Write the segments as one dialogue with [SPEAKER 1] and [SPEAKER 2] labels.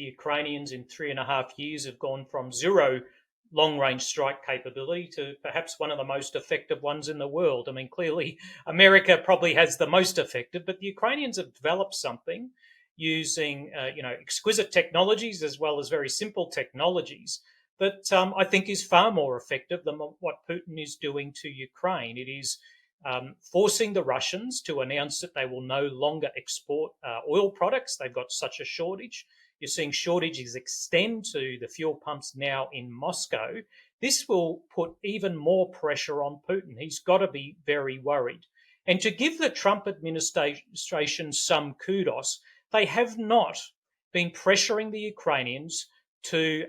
[SPEAKER 1] the Ukrainians in 3.5 years have gone from zero long-range strike capability to perhaps one of the most effective ones in the world. I mean, clearly America probably has the most effective, but the Ukrainians have developed something using, exquisite technologies as well as very simple technologies that I think is far more effective than what Putin is doing to Ukraine. It is forcing the Russians to announce that they will no longer export oil products. They've got such a shortage. You're seeing shortages extend to the fuel pumps now in Moscow. This will put even more pressure on Putin. He's got to be very worried. And to give the Trump administration some kudos, they have not been pressuring the Ukrainians to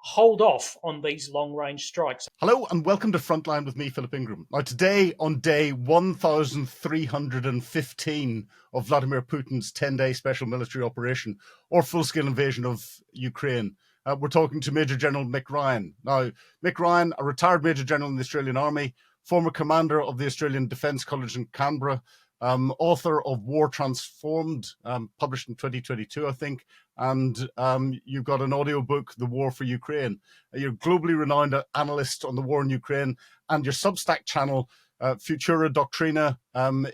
[SPEAKER 1] hold off on these long-range strikes.
[SPEAKER 2] Hello and welcome to Frontline with me, Philip Ingram. Now today, on day 1,315 of Vladimir Putin's 10-day special military operation or full-scale invasion of Ukraine, we're talking to Major General Mick Ryan. Now, Mick Ryan, a retired Major General in the Australian Army, former commander of the Australian Defence College in Canberra, author of War Transformed, published in 2022, I think, and you've got an audiobook, The War for Ukraine. You're a globally renowned analyst on the war in Ukraine, and your Substack channel, Futura Doctrina,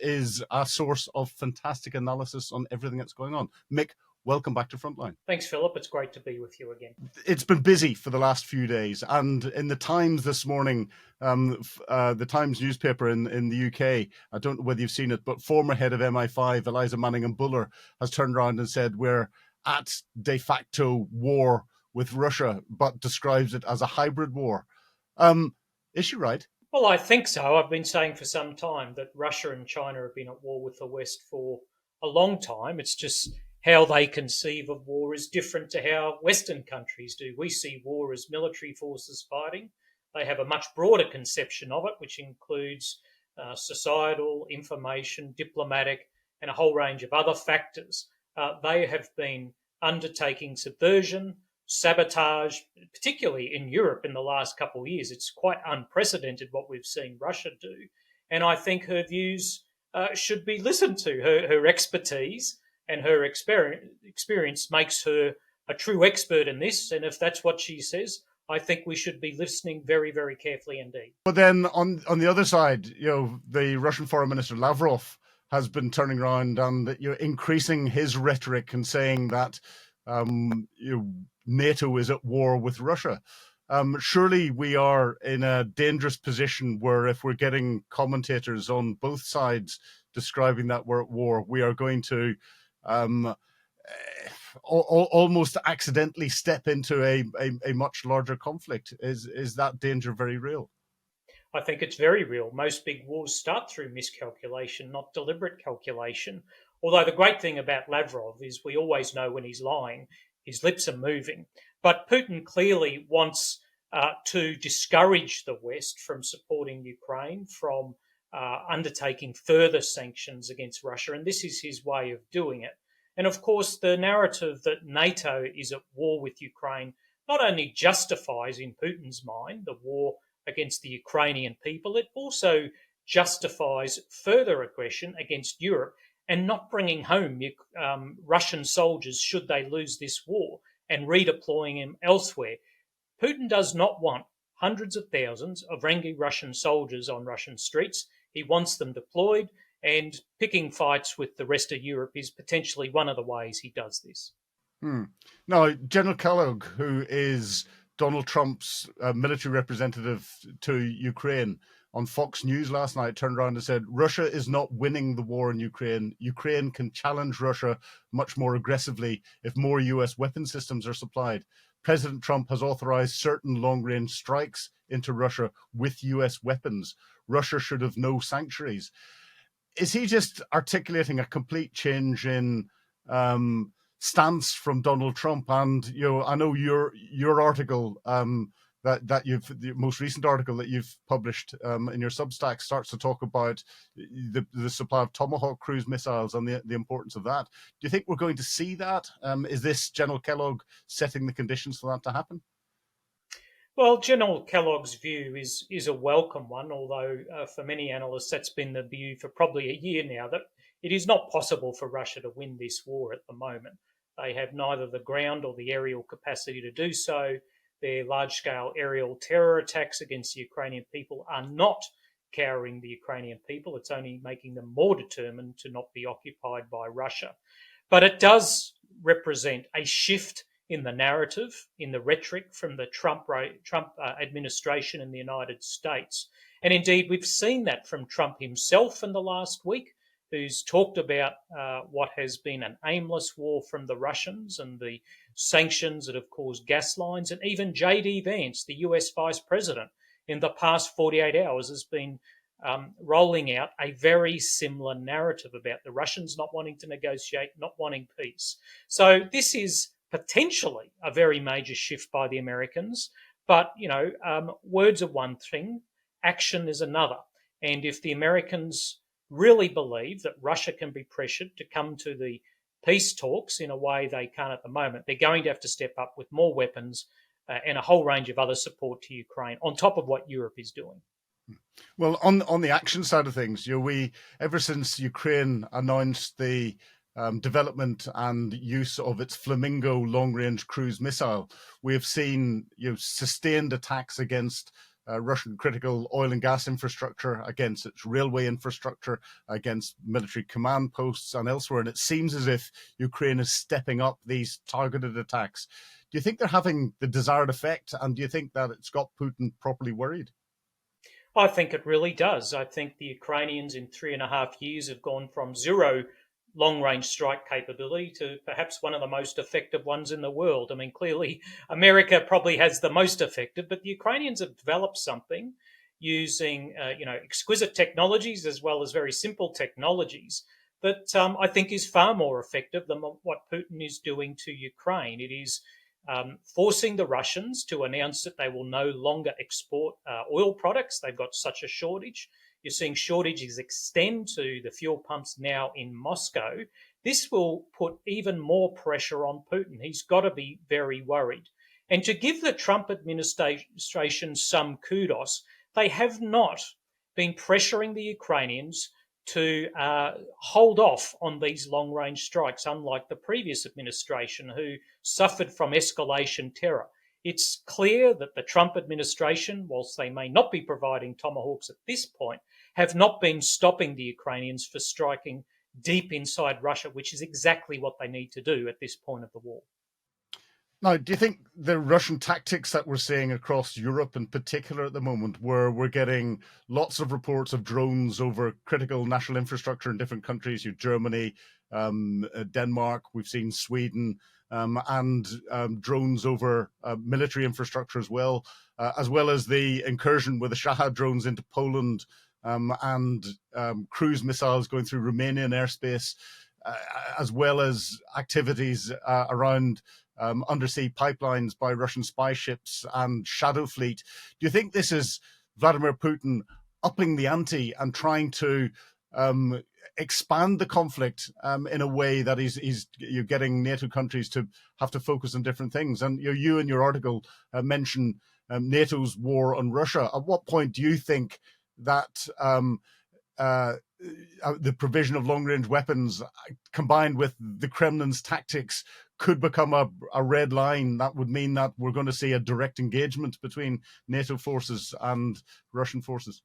[SPEAKER 2] is a source of fantastic analysis on everything that's going on. Mick, welcome back to Frontline.
[SPEAKER 1] Thanks, Philip. It's great to be with you again.
[SPEAKER 2] It's been busy for the last few days, and in the Times this morning, the Times newspaper in the UK, I don't know whether you've seen it, but former head of MI5, Eliza Manningham-Buller, has turned around and said we're at de facto war with Russia, but describes it as a hybrid war. Is she right?
[SPEAKER 1] Well, I think so. I've been saying for some time that Russia and China have been at war with the West for a long time. It's just how they conceive of war is different to how Western countries do. We see war as military forces fighting. They have a much broader conception of it, which includes societal, information, diplomatic, and a whole range of other factors. They have been undertaking subversion, sabotage, particularly in Europe in the last couple of years. It's quite unprecedented what we've seen Russia do. And I think her views should be listened to. Her expertise and her experience makes her a true expert in this. And if that's what she says, I think we should be listening very, very carefully indeed.
[SPEAKER 2] But then on the other side, the Russian Foreign Minister Lavrov has been turning around and increasing his rhetoric and saying that NATO is at war with Russia. Surely we are in a dangerous position where if we're getting commentators on both sides describing that we're at war, we are going to almost accidentally step into a much larger conflict. Is that danger very real?
[SPEAKER 1] I think it's very real. Most big wars start through miscalculation, not deliberate calculation. Although the great thing about Lavrov is we always know when he's lying, his lips are moving. But Putin clearly wants to discourage the West from supporting Ukraine, from undertaking further sanctions against Russia. And this is his way of doing it. And of course, the narrative that NATO is at war with Ukraine not only justifies in Putin's mind the war against the Ukrainian people, it also justifies further aggression against Europe and not bringing home Russian soldiers should they lose this war and redeploying them elsewhere. Putin does not want hundreds of thousands of angry Russian soldiers on Russian streets. He wants them deployed, and picking fights with the rest of Europe is potentially one of the ways he does this.
[SPEAKER 2] Now, General Kellogg, who is Donald Trump's military representative to Ukraine, on Fox News last night turned around and said, Russia is not winning the war in Ukraine. Ukraine can challenge Russia much more aggressively if more US weapon systems are supplied. President Trump has authorized certain long-range strikes into Russia with US weapons. Russia should have no sanctuaries. Is he just articulating a complete change in stance from Donald Trump? And I know your article that the most recent article that you've published in your Substack starts to talk about the supply of Tomahawk cruise missiles and the importance of that. Do you think we're going to see that? Is this General Kellogg setting the conditions for that to happen?
[SPEAKER 1] Well, General Kellogg's view is a welcome one, although for many analysts that's been the view for probably a year now, that it is not possible for Russia to win this war at the moment. They have neither the ground or the aerial capacity to do so. Their large-scale aerial terror attacks against the Ukrainian people are not cowering the Ukrainian people. It's only making them more determined to not be occupied by Russia. But it does represent a shift in the narrative, in the rhetoric from the Trump administration in the United States. And indeed, we've seen that from Trump himself in the last week, who's talked about what has been an aimless war from the Russians and the sanctions that have caused gas lines. And even J.D. Vance, the US Vice President, in the past 48 hours has been rolling out a very similar narrative about the Russians not wanting to negotiate, not wanting peace. So this is potentially a very major shift by the Americans. But, words are one thing, action is another. And if the Americans really believe that Russia can be pressured to come to the peace talks in a way they can't at the moment, they're going to have to step up with more weapons and a whole range of other support to Ukraine on top of what Europe is doing.
[SPEAKER 2] Well, on the action side of things, we ever since Ukraine announced the development and use of its Flamingo long-range cruise missile, we have seen sustained attacks against Russian critical oil and gas infrastructure, against its railway infrastructure, against military command posts and elsewhere. And it seems as if Ukraine is stepping up these targeted attacks. Do you think they're having the desired effect? And do you think that it's got Putin properly worried?
[SPEAKER 1] I think it really does. I think the Ukrainians in 3.5 years have gone from zero long-range strike capability to perhaps one of the most effective ones in the world. I mean, clearly America probably has the most effective, but the Ukrainians have developed something using, exquisite technologies as well as very simple technologies that I think is far more effective than what Putin is doing to Ukraine. It is forcing the Russians to announce that they will no longer export oil products. They've got such a shortage. You're seeing shortages extend to the fuel pumps now in Moscow. This will put even more pressure on Putin. He's got to be very worried. And to give the Trump administration some kudos, they have not been pressuring the Ukrainians to hold off on these long-range strikes, unlike the previous administration who suffered from escalation terror. It's clear that the Trump administration, whilst they may not be providing Tomahawks at this point, have not been stopping the Ukrainians for striking deep inside Russia, which is exactly what they need to do at this point of the war.
[SPEAKER 2] Now, do you think the Russian tactics that we're seeing across Europe in particular at the moment, where we're getting lots of reports of drones over critical national infrastructure in different countries, Germany, Denmark, we've seen Sweden, and drones over military infrastructure as well as the incursion with the Shahad drones into Poland and cruise missiles going through Romanian airspace, as well as activities around undersea pipelines by Russian spy ships and shadow fleet. Do you think this is Vladimir Putin upping the ante and trying to expand the conflict in a way that you're getting NATO countries to have to focus on different things? And you in your article mention NATO's war on Russia. At what point do you think that the provision of long-range weapons combined with the Kremlin's tactics could become a red line that would mean that we're going to see a direct engagement between NATO forces and Russian forces?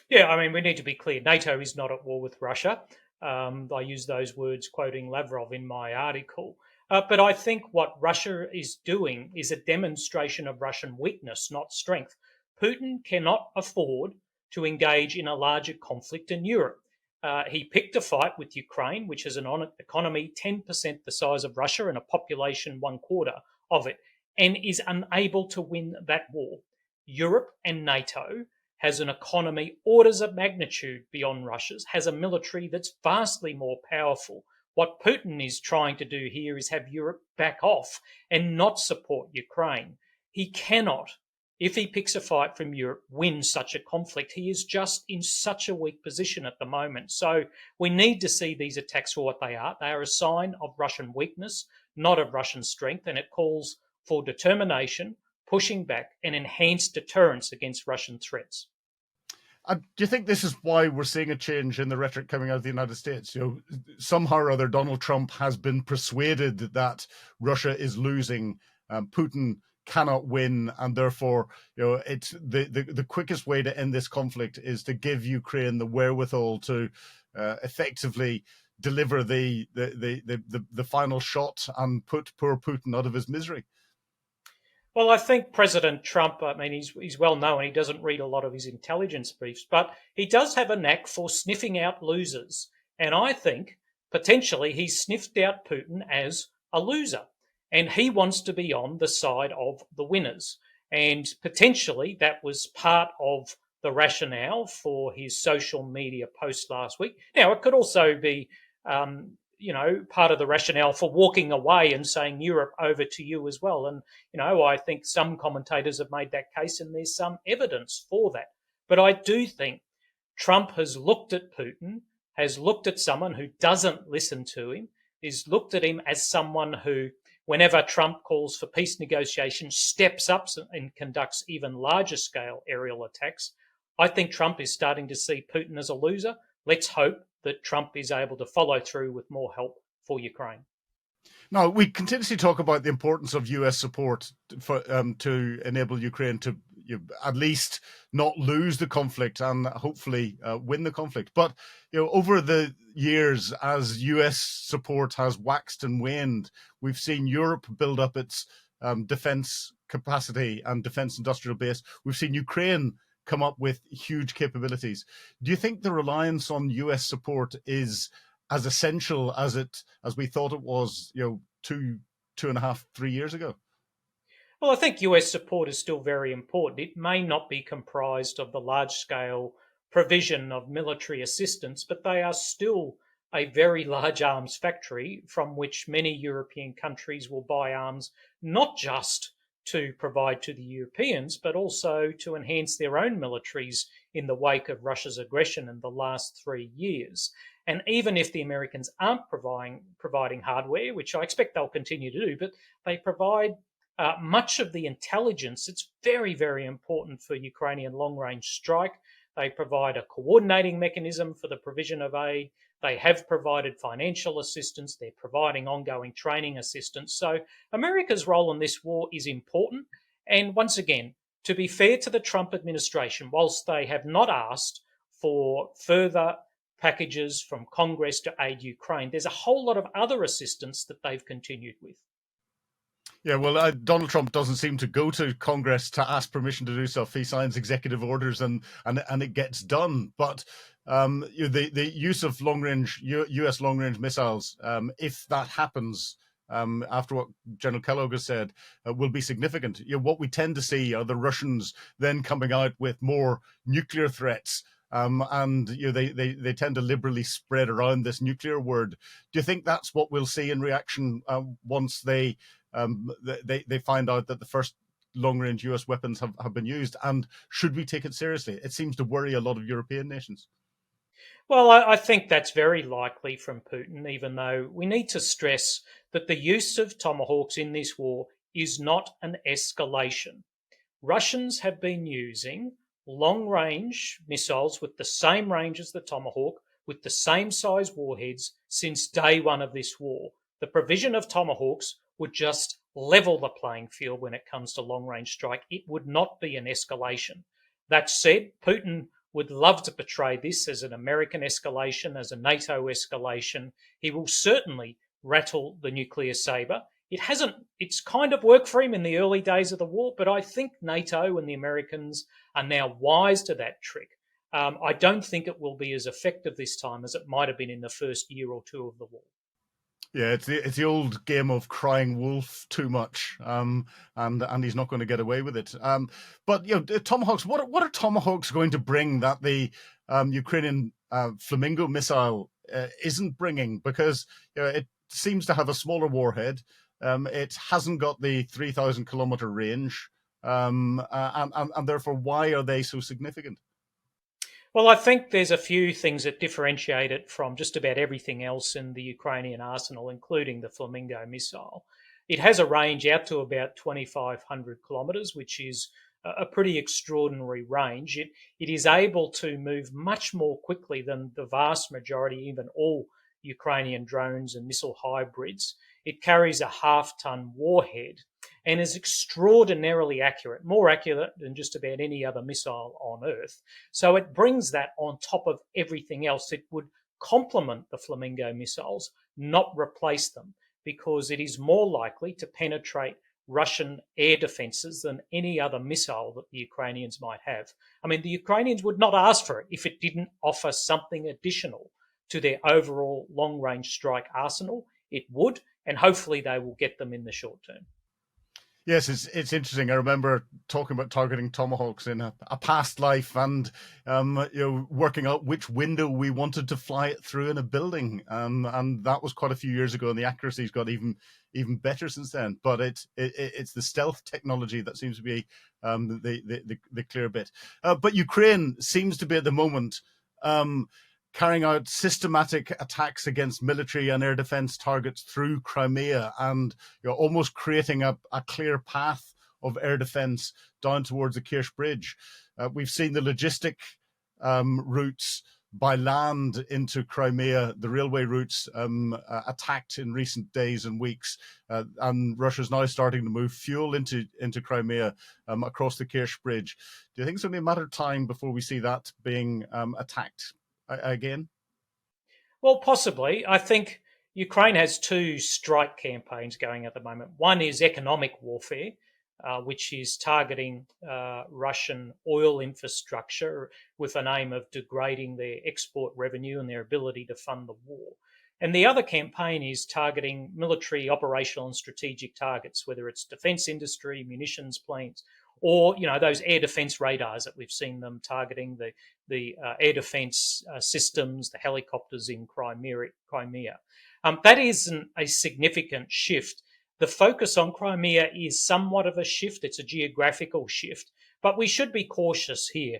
[SPEAKER 1] Yeah, I mean, we need to be clear. NATO is not at war with Russia. I use those words quoting Lavrov in my article. But I think what Russia is doing is a demonstration of Russian weakness, not strength. Putin cannot afford to engage in a larger conflict in Europe. He picked a fight with Ukraine, which has an economy 10% the size of Russia and a population 1/4 of it, and is unable to win that war. Europe and NATO has an economy orders of magnitude beyond Russia's, has a military that's vastly more powerful. What Putin is trying to do here is have Europe back off and not support Ukraine. He cannot, if he picks a fight from Europe, win such a conflict. He is just in such a weak position at the moment. So we need to see these attacks for what they are. They are a sign of Russian weakness, not of Russian strength, and it calls for determination, pushing back, and enhanced deterrence against Russian threats.
[SPEAKER 2] Do you think this is why we're seeing a change in the rhetoric coming out of the United States? Somehow or other, Donald Trump has been persuaded that Russia is losing, Putin cannot win, and therefore, it's the quickest way to end this conflict is to give Ukraine the wherewithal to effectively deliver the final shot and put poor Putin out of his misery.
[SPEAKER 1] Well, I think President Trump, I mean, he's well known. He doesn't read a lot of his intelligence briefs, but he does have a knack for sniffing out losers. And I think potentially he sniffed out Putin as a loser. And he wants to be on the side of the winners. And potentially that was part of the rationale for his social media post last week. Now, it could also be part of the rationale for walking away and saying Europe over to you as well. And, I think some commentators have made that case and there's some evidence for that. But I do think Trump has looked at Putin, has looked at someone who doesn't listen to him, is looked at him as someone who, whenever Trump calls for peace negotiations, steps up and conducts even larger scale aerial attacks. I think Trump is starting to see Putin as a loser. Let's hope that Trump is able to follow through with more help for Ukraine.
[SPEAKER 2] Now, we continuously talk about the importance of US support to enable Ukraine to at least not lose the conflict and hopefully win the conflict. But over the years, as US support has waxed and waned, we've seen Europe build up its defense capacity and defense industrial base. We've seen Ukraine come up with huge capabilities. Do you think the reliance on US support is as essential as we thought it was, 2.5, 3 years ago?
[SPEAKER 1] Well, I think US support is still very important. It may not be comprised of the large scale provision of military assistance, but they are still a very large arms factory from which many European countries will buy arms, not just to provide to the Europeans, but also to enhance their own militaries in the wake of Russia's aggression in the last 3 years. And even if the Americans aren't providing hardware, which I expect they'll continue to do, but they provide much of the intelligence. It's very, very important for Ukrainian long-range strike. They provide a coordinating mechanism for the provision of aid. They have provided financial assistance. They're providing ongoing training assistance. So America's role in this war is important. And once again, to be fair to the Trump administration, whilst they have not asked for further packages from Congress to aid Ukraine, there's a whole lot of other assistance that they've continued with.
[SPEAKER 2] Yeah, well, Donald Trump doesn't seem to go to Congress to ask permission to do stuff. He signs executive orders and it gets done. But the use of U.S. long-range missiles, if that happens, after what General Kellogg has said, will be significant. What we tend to see are the Russians then coming out with more nuclear threats. And they tend to liberally spread around this nuclear word. Do you think that's what we'll see in reaction once they find out that the first long-range US weapons have been used? And should we take it seriously? It seems to worry a lot of European nations.
[SPEAKER 1] Well, I think that's very likely from Putin, even though we need to stress that the use of Tomahawks in this war is not an escalation. Russians have been using long-range missiles with the same range as the Tomahawk, with the same size warheads since day one of this war. The provision of Tomahawks would just level the playing field when it comes to long-range strike. It would not be an escalation. That said, Putin would love to portray this as an American escalation, as a NATO escalation. He will certainly rattle the nuclear saber. It's kind of worked for him in the early days of the war, but I think NATO and the Americans are now wise to that trick. I don't think it will be as effective this time as it might have been in the first year or two of the war.
[SPEAKER 2] Yeah, it's the old game of crying wolf too much, and he's not going to get away with it. But Tomahawks. What are Tomahawks going to bring that the Ukrainian Flamingo missile isn't bringing? Because it seems to have a smaller warhead. It hasn't got the 3,000 kilometer range, and therefore, why are they so significant?
[SPEAKER 1] Well, I think there's a few things that differentiate it from just about everything else in the Ukrainian arsenal, including the Flamingo missile. It has a range out to about 2,500 kilometres, which is a pretty extraordinary range. It is able to move much more quickly than the vast majority, even all Ukrainian drones and missile hybrids. It carries a half-ton warhead and is extraordinarily accurate, more accurate than just about any other missile on Earth. So it brings that on top of everything else. It would complement the Flamingo missiles, not replace them, because it is more likely to penetrate Russian air defenses than any other missile that the Ukrainians might have. I mean, the Ukrainians would not ask for it if it didn't offer something additional to their overall long-range strike arsenal. It would, and hopefully they will get them in the short term.
[SPEAKER 2] Yes, it's interesting. I remember talking about targeting Tomahawks in a past life, and working out which window we wanted to fly it through in a building, and that was quite a few years ago. And the accuracy's got even better since then. But it's the stealth technology that seems to be the clear bit. But Ukraine seems to be at the moment carrying out systematic attacks against military and air defense targets through Crimea, and almost creating a clear path of air defense down towards the Kerch Bridge. We've seen the logistic routes by land into Crimea, the railway routes attacked in recent days and weeks, and Russia's now starting to move fuel into Crimea across the Kerch Bridge. Do you think it's only a matter of time before we see that being attacked again?
[SPEAKER 1] Well, possibly. I think Ukraine has two strike campaigns going at the moment. One is economic warfare, which is targeting Russian oil infrastructure with an aim of degrading their export revenue and their ability to fund the war. And the other campaign is targeting military, operational and strategic targets, whether it's defence industry, munitions plants, or those air defence radars that we've seen them targeting, the air defence systems, the helicopters in Crimea. That isn't a significant shift. The focus on Crimea is somewhat of a shift. It's a geographical shift, but we should be cautious here.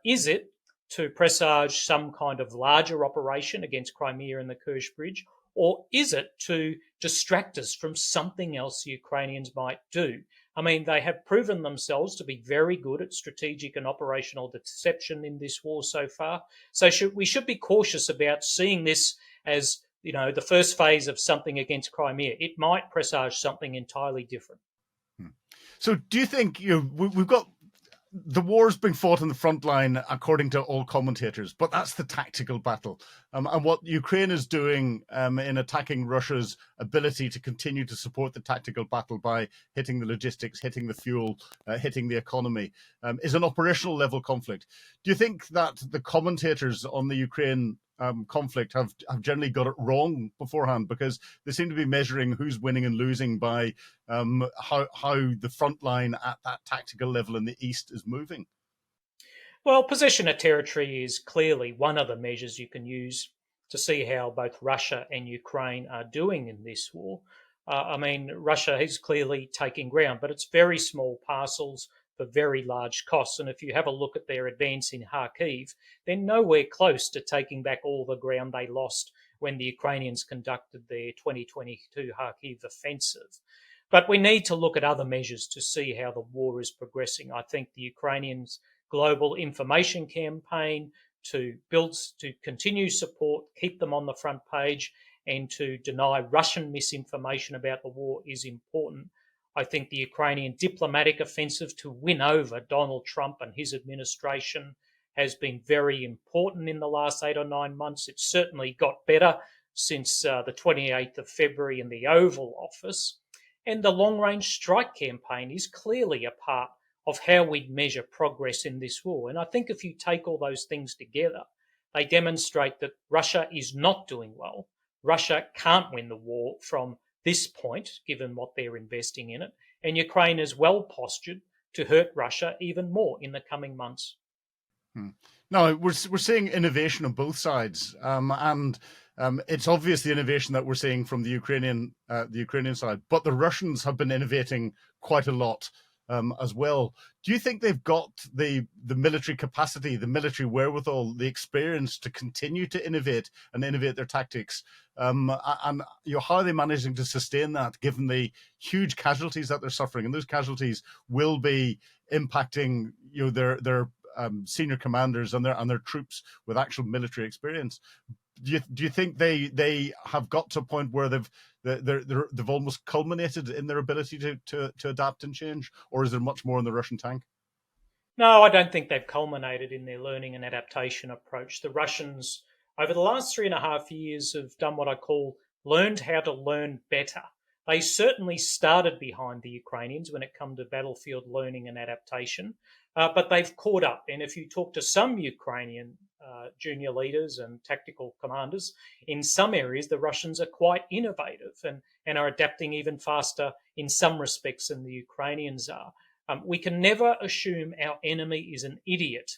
[SPEAKER 1] Is it to presage some kind of larger operation against Crimea and the Kerch Bridge, or is it to distract us from something else the Ukrainians might do? I mean, they have proven themselves to be very good at strategic and operational deception in this war so far. So we should be cautious about seeing this as, the first phase of something against Crimea. It might presage something entirely different.
[SPEAKER 2] So do you think, we've got the war's being fought on the front line, according to all commentators, but that's the tactical battle. And what Ukraine is doing in attacking Russia's ability to continue to support the tactical battle by hitting the logistics, hitting the fuel, hitting the economy, is an operational level conflict. Do you think that the commentators on the Ukraine conflict have generally got it wrong beforehand, because they seem to be measuring who's winning and losing by how the front line at that tactical level in the east is moving?
[SPEAKER 1] Well, possession of territory is clearly one of the measures you can use to see how both Russia and Ukraine are doing in this war. Russia is clearly taking ground, but it's very small parcels for very large costs. And if you have a look at their advance in Kharkiv, they're nowhere close to taking back all the ground they lost when the Ukrainians conducted their 2022 Kharkiv offensive. But we need to look at other measures to see how the war is progressing. I think the Ukrainians' global information campaign to continue support, keep them on the front page, and to deny Russian misinformation about the war is important. I think the Ukrainian diplomatic offensive to win over Donald Trump and his administration has been very important in the last 8 or 9 months. It's certainly got better since the 28th of February in the Oval Office. And the long-range strike campaign is clearly a part of how we measure progress in this war. And I think if you take all those things together, they demonstrate that Russia is not doing well. Russia can't win the war from this point, given what they're investing in it, and Ukraine is well postured to hurt Russia even more in the coming months.
[SPEAKER 2] No, we're seeing innovation on both sides, and it's obvious the innovation that we're seeing from the Ukrainian side. But the Russians have been innovating quite a lot as well. Do you think they've got the military capacity, the military wherewithal, the experience to continue to innovate their tactics? And how are they managing to sustain that, given the huge casualties that they're suffering? And those casualties will be impacting their senior commanders and their troops with actual military experience. Do you think they have got to a point where they've almost culminated in their ability to adapt and change, or is there much more in the Russian tank?
[SPEAKER 1] No, I don't think they've culminated in their learning and adaptation approach. The Russians, over the last 3.5 years, have done what I call learned how to learn better. They certainly started behind the Ukrainians when it comes to battlefield learning and adaptation, but they've caught up. And if you talk to some Ukrainian junior leaders and tactical commanders, in some areas the Russians are quite innovative and are adapting even faster in some respects than the Ukrainians are. We can never assume our enemy is an idiot.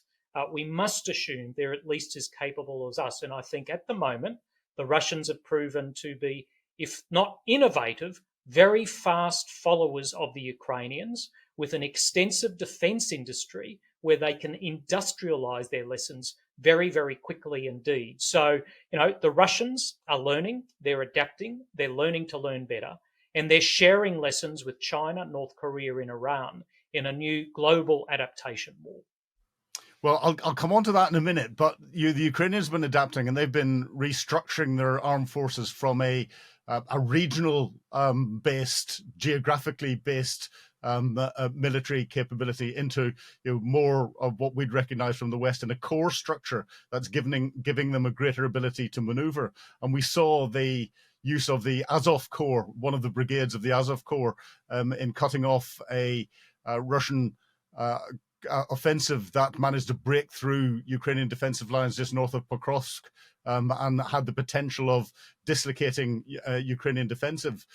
[SPEAKER 1] We must assume they're at least as capable as us. And I think at the moment, the Russians have proven to be, if not innovative, very fast followers of the Ukrainians with an extensive defense industry where they can industrialize their lessons very, very quickly indeed. So, the Russians are learning, they're adapting, they're learning to learn better, and they're sharing lessons with China, North Korea, and Iran in a new global adaptation war.
[SPEAKER 2] Well, I'll come on to that in a minute, but the Ukrainians have been adapting and they've been restructuring their armed forces from a regional based, geographically based military capability into more of what we'd recognize from the West in a core structure that's giving them a greater ability to maneuver. And we saw the use of the Azov Corps, one of the brigades of the Azov Corps, in cutting off a Russian offensive that managed to break through Ukrainian defensive lines just north of Pokrovsk, and had the potential of dislocating Ukrainian defenses.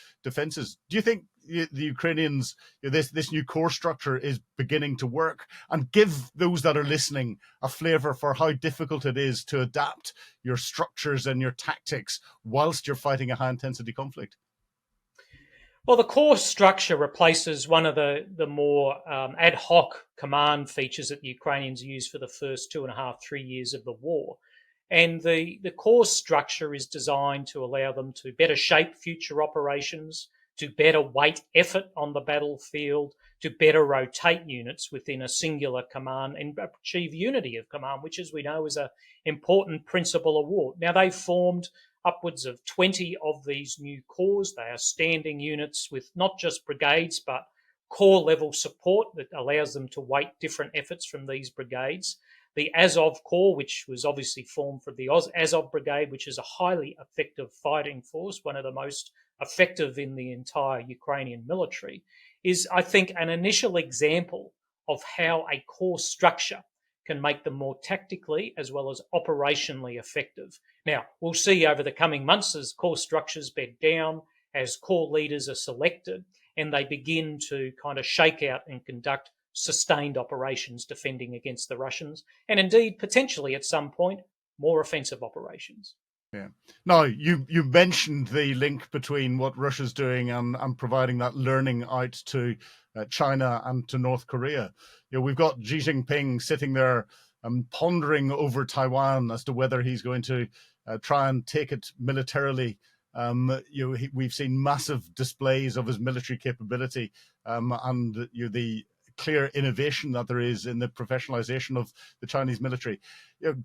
[SPEAKER 2] Do you think the Ukrainians, this new core structure is beginning to work? And give those that are listening a flavour for how difficult it is to adapt your structures and your tactics whilst you're fighting a high-intensity conflict.
[SPEAKER 1] Well, the core structure replaces one of the more ad hoc command features that the Ukrainians used for the first 2.5, 3 years of the war. And the core structure is designed to allow them to better shape future operations, to better weight effort on the battlefield, to better rotate units within a singular command and achieve unity of command, which, as we know, is an important principle of war. Now, they've formed upwards of 20 of these new corps. They are standing units with not just brigades, but corps level support that allows them to weight different efforts from these brigades. The Azov Corps, which was obviously formed from the Azov Brigade, which is a highly effective fighting force, one of the most effective in the entire Ukrainian military, is, I think, an initial example of how a corps structure can make them more tactically as well as operationally effective. Now, we'll see over the coming months as corps structures bed down, as corps leaders are selected, and they begin to kind of shake out and conduct sustained operations defending against the Russians, and indeed, potentially at some point, more offensive operations.
[SPEAKER 2] Yeah. Now, you mentioned the link between what Russia's doing and providing that learning out to China and to North Korea. We've got Xi Jinping sitting there pondering over Taiwan as to whether he's going to try and take it militarily. We've seen massive displays of his military capability, and the clear innovation that there is in the professionalization of the Chinese military.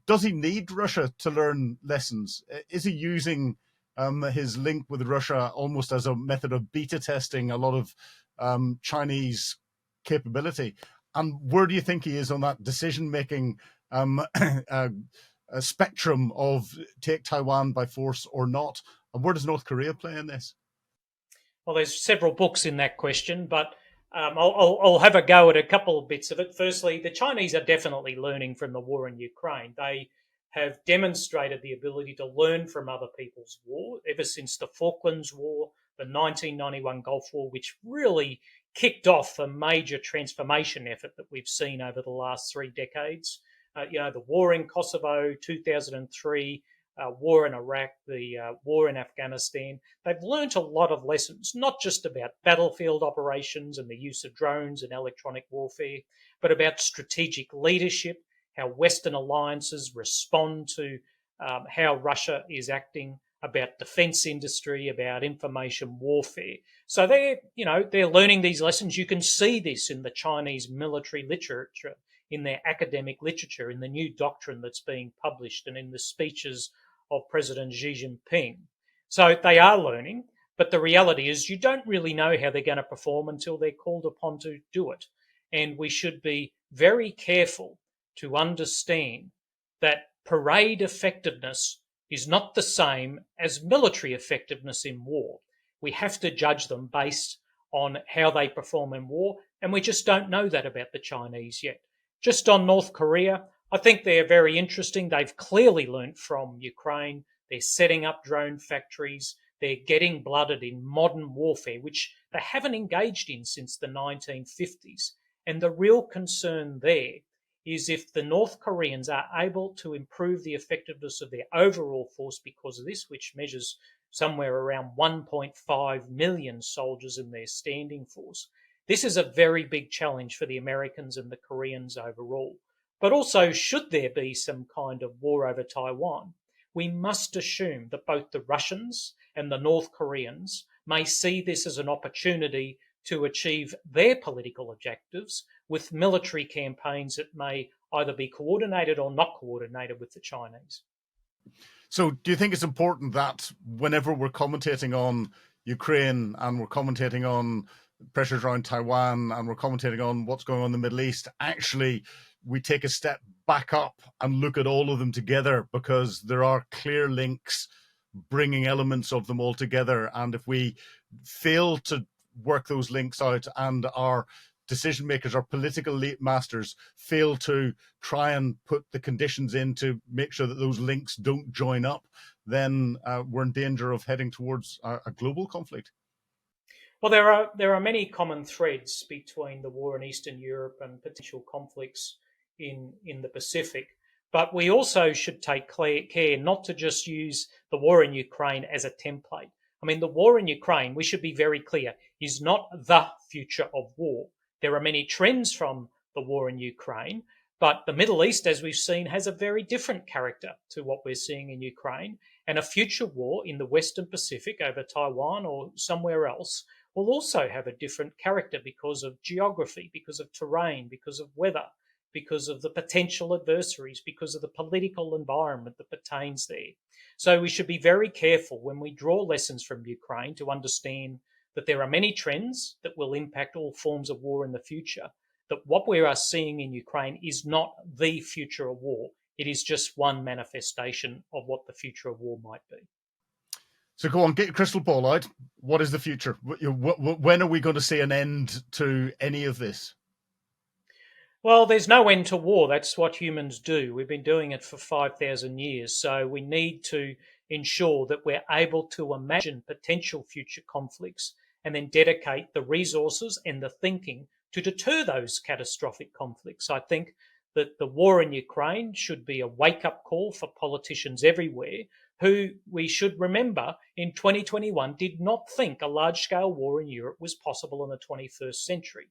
[SPEAKER 2] Does he need Russia to learn lessons? Is he using his link with Russia almost as a method of beta testing a lot of Chinese capability? And where do you think he is on that decision-making spectrum of take Taiwan by force or not? And where does North Korea play in this?
[SPEAKER 1] Well, there's several books in that question, but I'll have a go at a couple of bits of it. Firstly, the Chinese are definitely learning from the war in Ukraine. They have demonstrated the ability to learn from other people's war ever since the Falklands War, the 1991 Gulf War, which really kicked off a major transformation effort that we've seen over the last 3 decades. The war in Kosovo, 2003, war in Iraq, the war in Afghanistan. They've learnt a lot of lessons, not just about battlefield operations and the use of drones and electronic warfare, but about strategic leadership, how Western alliances respond to how Russia is acting, about defense industry, about information warfare. So they're learning these lessons. You can see this in the Chinese military literature, in their academic literature, in the new doctrine that's being published, and in the speeches of President Xi Jinping. So they are learning, but the reality is you don't really know how they're going to perform until they're called upon to do it. And we should be very careful to understand that parade effectiveness is not the same as military effectiveness in war. We have to judge them based on how they perform in war, and we just don't know that about the Chinese yet. Just on North Korea, I think they're very interesting. They've clearly learnt from Ukraine. They're setting up drone factories. They're getting blooded in modern warfare, which they haven't engaged in since the 1950s. And the real concern there is if the North Koreans are able to improve the effectiveness of their overall force because of this, which measures somewhere around 1.5 million soldiers in their standing force, this is a very big challenge for the Americans and the Koreans overall. But also, should there be some kind of war over Taiwan, we must assume that both the Russians and the North Koreans may see this as an opportunity to achieve their political objectives with military campaigns that may either be coordinated or not coordinated with the Chinese.
[SPEAKER 2] So do you think it's important that whenever we're commentating on Ukraine and we're commentating on pressures around Taiwan and we're commentating on what's going on in the Middle East, actually we take a step back up and look at all of them together, because there are clear links bringing elements of them all together? And if we fail to work those links out and our decision makers, our political masters, fail to try and put the conditions in to make sure that those links don't join up, then we're in danger of heading towards a global conflict.
[SPEAKER 1] Well, there are many common threads between the war in Eastern Europe and potential conflicts in the Pacific. But we also should take care not to just use the war in Ukraine as a template. I mean, the war in Ukraine, we should be very clear, is not the future of war. There are many trends from the war in Ukraine, but the Middle East, as we've seen, has a very different character to what we're seeing in Ukraine. And a future war in the Western Pacific over Taiwan or somewhere else will also have a different character because of geography, because of terrain, because of weather, because of the potential adversaries, because of the political environment that pertains there. So we should be very careful when we draw lessons from Ukraine to understand that there are many trends that will impact all forms of war in the future, that what we are seeing in Ukraine is not the future of war. It is just one manifestation of what the future of war might be.
[SPEAKER 2] So go on, get your crystal ball out. What is the future? When are we going to see an end to any of this?
[SPEAKER 1] Well, there's no end to war. That's what humans do. We've been doing it for 5,000 years. So we need to ensure that we're able to imagine potential future conflicts and then dedicate the resources and the thinking to deter those catastrophic conflicts. I think that the war in Ukraine should be a wake-up call for politicians everywhere who, we should remember, in 2021 did not think a large-scale war in Europe was possible in the 21st century.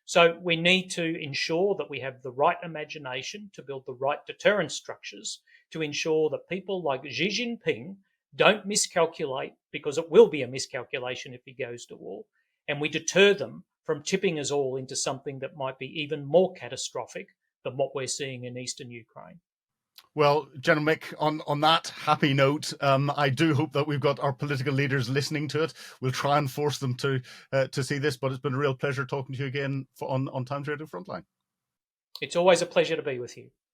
[SPEAKER 1] So we need to ensure that we have the right imagination to build the right deterrence structures to ensure that people like Xi Jinping don't miscalculate, because it will be a miscalculation if he goes to war, and we deter them from tipping us all into something that might be even more catastrophic than what we're seeing in eastern Ukraine.
[SPEAKER 2] Well, General Mick, on that happy note, I do hope that we've got our political leaders listening to it. We'll try and force them to see this, but it's been a real pleasure talking to you again on Times Radio Frontline.
[SPEAKER 1] It's always a pleasure to be with you.